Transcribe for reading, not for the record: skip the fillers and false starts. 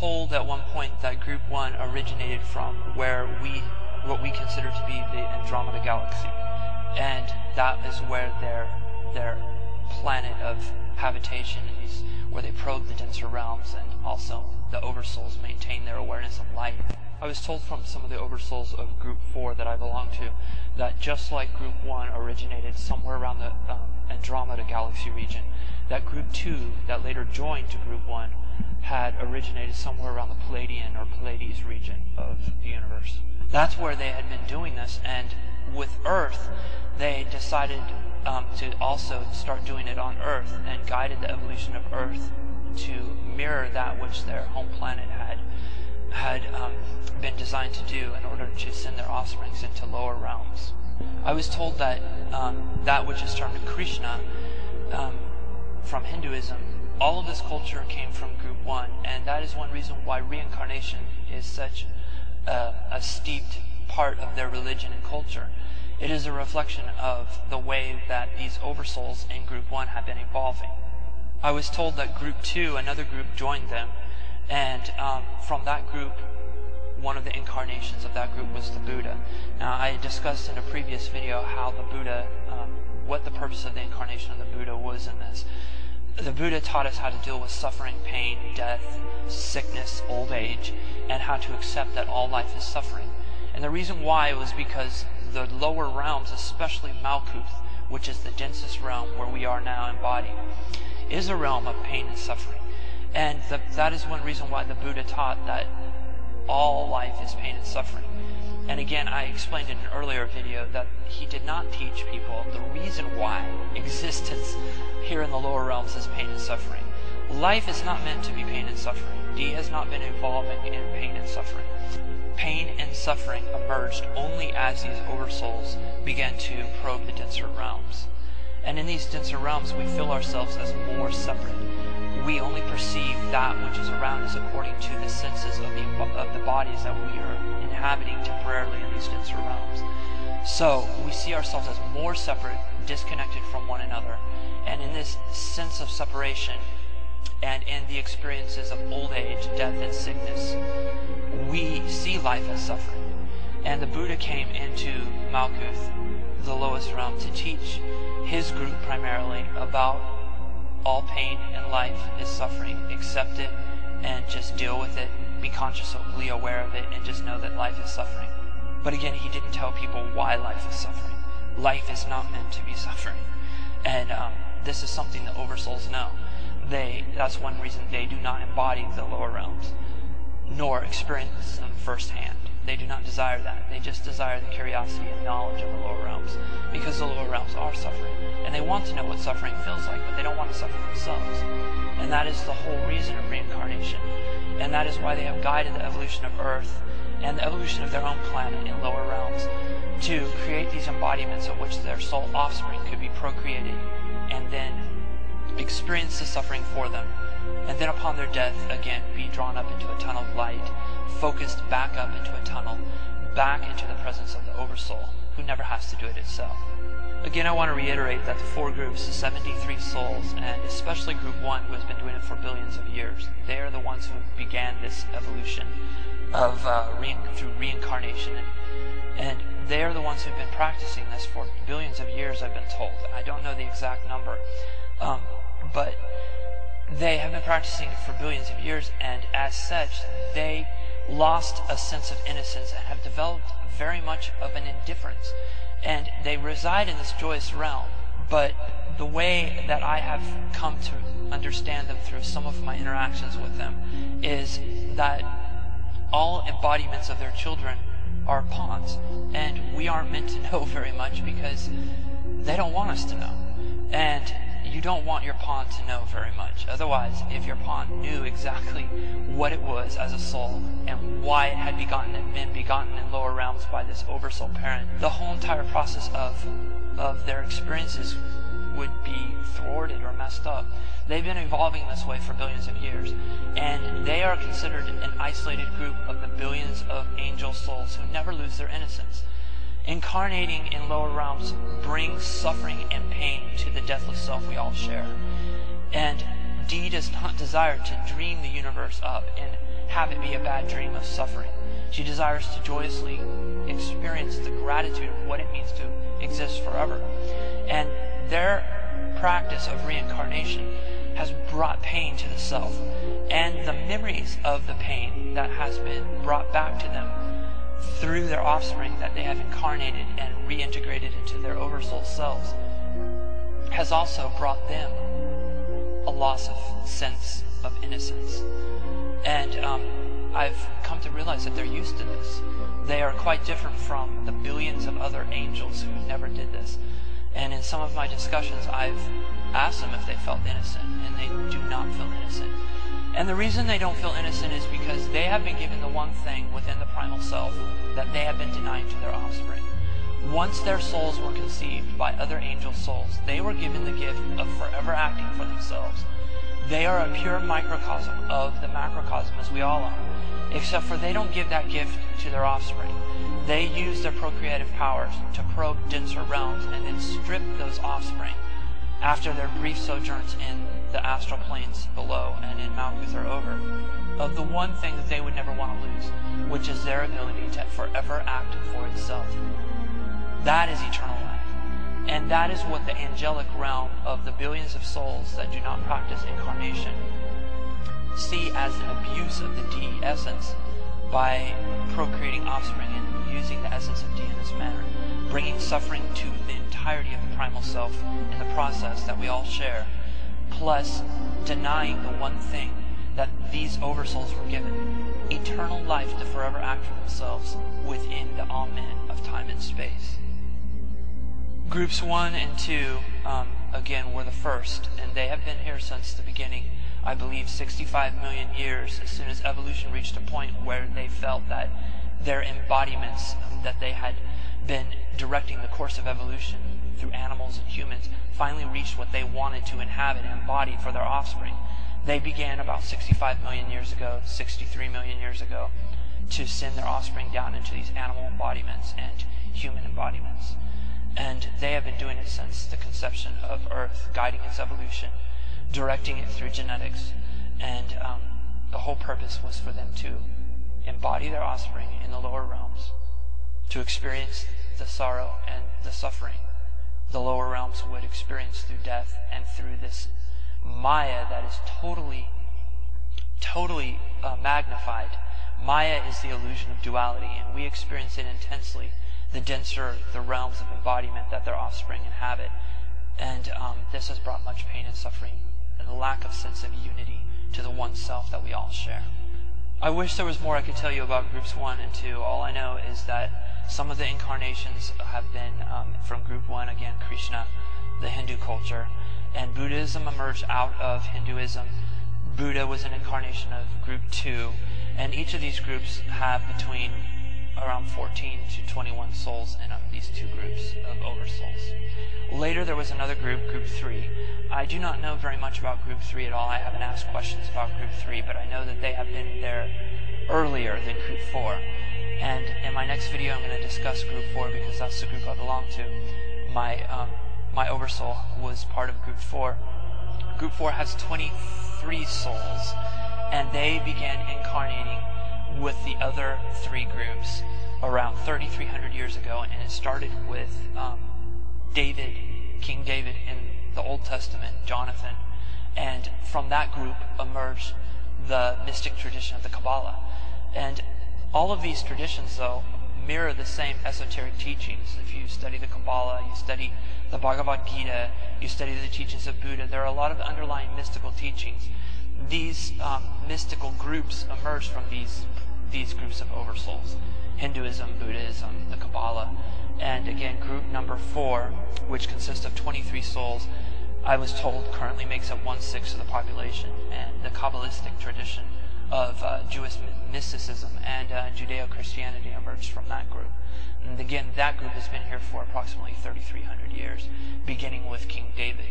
told at one point that Group 1 originated from what we consider to be the Andromeda Galaxy, and that is where their planet of habitation is, where they probe the denser realms, and also the Oversouls maintain their awareness of light. I was told from some of the Oversouls of Group 4 that I belong to that just like Group 1 originated somewhere around the Andromeda Galaxy region, that Group 2 that later joined to Group 1 had originated somewhere around the Palladian or Pleiades region of the universe. That's where they had been doing this, and with Earth, they decided to also start doing it on Earth, and guided the evolution of Earth to mirror that which their home planet had been designed to do in order to send their offsprings into lower realms. I was told that that which is termed Krishna from Hinduism, all of this culture came from Group 1, and that is one reason why reincarnation is such a steeped part of their religion and culture. It is a reflection of the way that these Oversouls in Group 1 have been evolving. I was told that Group 2, another group, joined them, and from that group, one of the incarnations of that group was the Buddha. Now, I discussed in a previous video how the Buddha, what the purpose of the incarnation of the Buddha was in this. The Buddha taught us how to deal with suffering, pain, death, sickness, old age, and how to accept that all life is suffering. And the reason why was because the lower realms, especially Malkuth, which is the densest realm where we are now embodied, is a realm of pain and suffering. And that is one reason why the Buddha taught that all life is pain and suffering. And again, I explained in an earlier video that he did not teach people the reason why existence here in the lower realms is pain and suffering. Life is not meant to be pain and suffering. D has not been evolving in pain and suffering. Pain and suffering emerged only as these Oversouls began to probe the denser realms. And in these denser realms, we feel ourselves as more separate. We only perceive that which is around us according to the senses of the bodies that we are inhabiting temporarily in these denser realms. So we see ourselves as more separate, disconnected from one another, and in this sense of separation and in the experiences of old age, death, and sickness, we see life as suffering. And the Buddha came into Malkuth, the lowest realm, to teach his group primarily about all pain in life is suffering. Accept it and just deal with it. Be consciously aware of it and just know that life is suffering. But again, he didn't tell people why life is suffering. Life is not meant to be suffering. And this is something the Oversouls know. That's one reason they do not embody the lower realms, nor experience them firsthand. They do not desire that. They just desire the curiosity and knowledge of the lower realms, because the lower realms are suffering. And they want to know what suffering feels like, but they don't want to suffer themselves. And that is the whole reason of reincarnation. And that is why they have guided the evolution of Earth and the evolution of their own planet in lower realms to create these embodiments of which their soul offspring could be procreated and then experience the suffering for them. And then upon their death, again, be drawn up into a tunnel of light, focused back up into a tunnel, back into the presence of the Oversoul, who never has to do it itself. Again, I want to reiterate that the four groups, the 73 souls, and especially Group 1, who has been doing it for billions of years, they are the ones who began this evolution of through reincarnation. And they are the ones who've been practicing this for billions of years, I've been told. I don't know the exact number, but they have been practicing it for billions of years, and as such, they lost a sense of innocence and have developed very much of an indifference. And they reside in this joyous realm, but the way that I have come to understand them through some of my interactions with them is that all embodiments of their children are pawns, and we aren't meant to know very much because they don't want us to know. And you don't want your pawn to know very much. Otherwise, if your pawn knew exactly what it was as a soul and why it had been begotten in lower realms by this oversoul parent, the whole entire process of their experiences would be thwarted or messed up. They've been evolving this way for billions of years, and they are considered an isolated group of the billions of angel souls who never lose their innocence. Incarnating in lower realms brings suffering and pain to the deathless self we all share. And D does not desire to dream the universe up and have it be a bad dream of suffering. She desires to joyously experience the gratitude of what it means to exist forever. And their practice of reincarnation has brought pain to the self, and the memories of the pain that has been brought back to them through their offspring that they have incarnated and reintegrated into their oversoul selves has also brought them a loss of sense of innocence. And I've come to realize that they're used to this. They are quite different from the billions of other angels who never did this. And in some of my discussions, I've asked them if they felt innocent, and they do not feel innocent. And the reason they don't feel innocent is because they have been given the one thing within the primal self that they have been denying to their offspring. Once their souls were conceived by other angel souls, they were given the gift of forever acting for themselves. They are a pure microcosm of the macrocosm, as we all are, except for they don't give that gift to their offspring. They use their procreative powers to probe denser realms and then strip those offspring after their brief sojourns in the astral planes below and in Malkuth or over, of the one thing that they would never want to lose, which is their ability to forever act for itself. That is eternal life. And that is what the angelic realm of the billions of souls that do not practice incarnation see as an abuse of the D essence by procreating offspring and using the essence of D in this manner, bringing suffering to the entirety of the primal self in the process that we all share, plus denying the one thing that these oversouls were given, eternal life to forever act for themselves within the Amen of time and space. Groups 1 and 2, again, were the first, and they have been here since the beginning. I believe 65 million years, as soon as evolution reached a point where they felt that their embodiments, that they had been directing the course of evolution through animals and humans, finally reached what they wanted to inhabit and embody for their offspring. They began about 65 million years ago, 63 million years ago, to send their offspring down into these animal embodiments and human embodiments. And they have been doing it since the conception of Earth, guiding its evolution, directing it through genetics. And the whole purpose was for them to embody their offspring in the lower realms, to experience the sorrow and the suffering the lower realms would experience through death and through this Maya that is totally magnified. Maya is the illusion of duality, and we experience it intensely the denser the realms of embodiment that their offspring inhabit. And this has brought much pain and suffering and a lack of sense of unity to the one self that we all share. I wish there was more I could tell you about groups 1 and 2. All I know is that some of the incarnations have been from group 1, again, Krishna, the Hindu culture, and Buddhism emerged out of Hinduism. Buddha was an incarnation of group 2, and each of these groups have between around 14 to 21 souls in these two groups of oversouls. Later there was another group, group 3. I do not know very much about group 3 at all. I haven't asked questions about group 3, but I know that they have been there earlier than group 4. And in my next video I'm going to discuss group 4 because that's the group I belong to. My oversoul was part of group 4. Group 4 has 23 souls, and they began incarnating with the other 3 groups around 3,300 years ago, and it started with David, King David in the Old Testament, Jonathan, and from that group emerged the mystic tradition of the Kabbalah. And all of these traditions, though, mirror the same esoteric teachings. If you study the Kabbalah, you study the Bhagavad Gita, you study the teachings of Buddha, there are a lot of underlying mystical teachings. These mystical groups emerged from these groups of oversouls: Hinduism, Buddhism, the Kabbalah. And again, group number 4, which consists of 23 souls, I was told currently makes up 1/6 of the population, and the Kabbalistic tradition of Jewish mysticism and Judeo-Christianity emerged from that group. And again, that group has been here for approximately 3,300 years, beginning with King David.